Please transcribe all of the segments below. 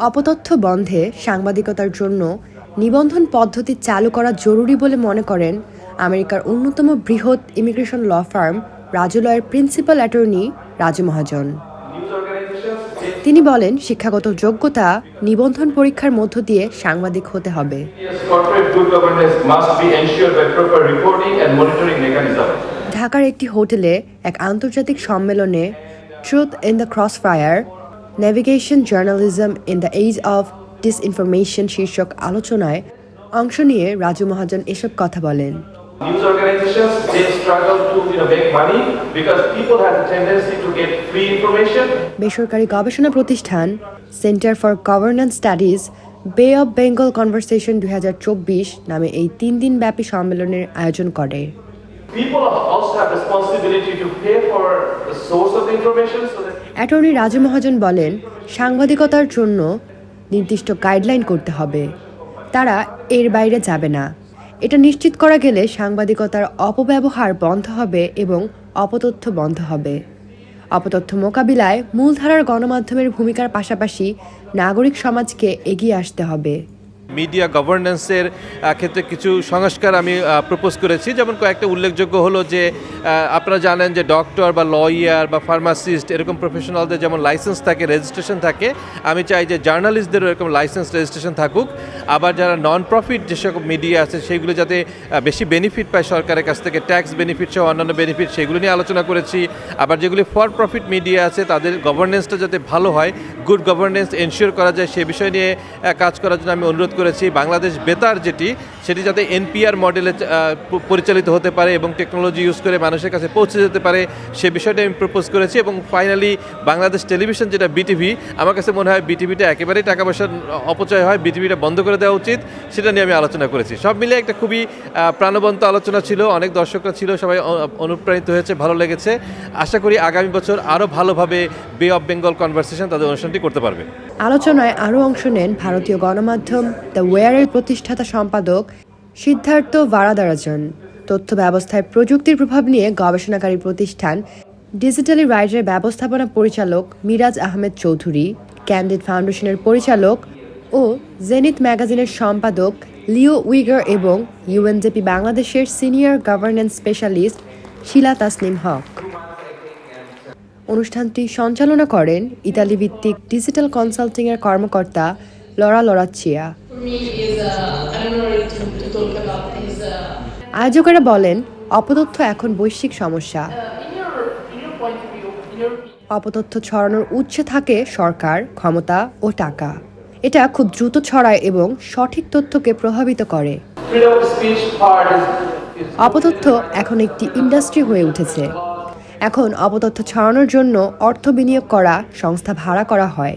অপতথ্য বন্ধে সাংবাদিকতার জন্য নিবন্ধন পদ্ধতি চালু করা জরুরি বলে মনে করেন আমেরিকার অন্যতম বৃহৎ ইমিগ্রেশন ল ফার্ম রাজু লয়ের প্রিন্সিপাল অ্যাটর্নি রাজু মহাজন। তিনি বলেন, শিক্ষাগত যোগ্যতা নিবন্ধন পরীক্ষার মধ্য দিয়ে সাংবাদিক হতে হবে। ঢাকার একটি হোটেলে এক আন্তর্জাতিক সম্মেলনে truth in the crossfire navigation journalism in the age of disinformation শীর্ষক আলোচনায় অংশ নিয়ে রাজু মহাজন এসব কথা বলেন। News organizations, they struggle to make money because people have a tendency to get free information. বেসরকারি গবেষণা প্রতিষ্ঠান সেন্টার ফর গভর্নেন্স স্টাডিজ বে অব বেঙ্গল কনভারসেশন 2024 নামে এই 3 দিন ব্যাপী সম্মেলনের আয়োজন করে। People also have responsibility to pay for the source of the information so that attorney Raju Mahajan বলেন, সাংবাদিকতার জন্য নির্দিষ্ট গাইডলাইন করতে হবে, তারা এর বাইরে যাবে না। এটা নিশ্চিত করা গেলে সাংবাদিকতার অপব্যবহার বন্ধ হবে এবং অপতথ্য বন্ধ হবে। অপতথ্য মোকাবিলায় মূলধারার গণমাধ্যমের ভূমিকার পাশাপাশি নাগরিক সমাজকে এগিয়ে আসতে হবে। মিডিয়া গভর্নেন্সের ক্ষেত্রে কিছু সংস্কার আমি প্রপোজ করেছি, যেমন কয়েকটা উল্লেখযোগ্য হলো যে আপনারা জানেন যে ডক্টর বা লয়ার বা ফার্মাসিস্ট এরকম প্রফেশনালদের যেমন লাইসেন্স থাকে, রেজিস্ট্রেশন থাকে, আমি চাই যে জার্নালিস্টদেরও এরকম লাইসেন্স রেজিস্ট্রেশন থাকুক। আবার যারা নন প্রফিট যেসব মিডিয়া আছে সেইগুলো যাতে বেশি বেনিফিট পায় সরকারের কাছ থেকে, ট্যাক্স বেনিফিট সহ অন্যান্য বেনিফিট, সেগুলো নিয়ে আলোচনা করেছি। আবার যেগুলি ফর প্রফিট মিডিয়া আছে তাদের গভর্নেন্সটা যাতে ভালো হয়, গুড গভর্নেন্স এনশিওর করা যায় সে বিষয় নিয়ে কাজ করার জন্য আমি অনুরোধ করেছি। বাংলাদেশ বেতার সেটি যাতে এনপিআর মডেলে পরিচালিত হতে পারে এবং টেকনোলজি ইউজ করে মানুষের কাছে পৌঁছে যেতে পারে সে বিষয়টা আমি প্রপোজ করেছি। এবং ফাইনালি বাংলাদেশ টেলিভিশন যেটা বিটিভি, আমার কাছে মনে হয় বিটিভিটা একেবারেই টাকা পয়সার অপচয় হয়, বিটিভিটা বন্ধ করে দেওয়া উচিত, সেটা নিয়ে আমি আলোচনা করেছি। সব মিলিয়ে একটা খুবই প্রাণবন্ত আলোচনা ছিল, অনেক দর্শকরা ছিল, সবাই অনুপ্রাণিত হয়েছে, ভালো লেগেছে। আশা করি আগামী বছর আরও ভালোভাবে বে অফ বেঙ্গল কনভারসেশন তাদের অনুষ্ঠানটি করতে পারবে। আলোচনায় আরও অংশ নেন ভারতীয় গণমাধ্যম দ্য ওয়ারের প্রতিষ্ঠাতা সম্পাদক সিদ্ধার্থ ভারাদারাজন, তথ্য ব্যবস্থায় প্রযুক্তির প্রভাব নিয়ে গবেষণাকারী প্রতিষ্ঠান ডিজিটালি রাইটের ব্যবস্থাপনা পরিচালক মিরাজ আহমেদ চৌধুরী, ক্যান্ডিড ফাউন্ডেশনের পরিচালক ও জেনিথ ম্যাগাজিনের সম্পাদক লিও উইগার এবং ইউএনজেপি বাংলাদেশের সিনিয়র গভর্নেন্স স্পেশালিস্ট শিলা তাসনিম হক। অনুষ্ঠানটি সঞ্চালনা করেন ইতালি ভিত্তিক ডিজিটাল কনসাল্টিংয়ের কর্মকর্তা লরা লরাচ্চিয়া। আয়োজকেরা বলেন, অপতথ্য এখন বৈশ্বিক সমস্যা। অপতথ্য ছড়ানোর উৎসে থাকে সরকার, ক্ষমতা ও টাকা। এটা খুব দ্রুত ছড়ায় এবং সঠিক তথ্যকে প্রভাবিত করে। অপতথ্য এখন একটি ইন্ডাস্ট্রি হয়ে উঠেছে। এখন অপতথ্য ছড়ানোর জন্য অর্থ বিনিয়োগ করা, সংস্থা ভাড়া করা হয়।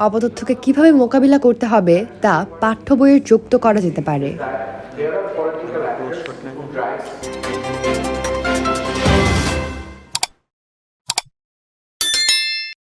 অপতথ্যকে কিভাবে মোকাবিলা করতে হবে তা পাঠ্য বইয়ে যুক্ত করা যেতে পারে।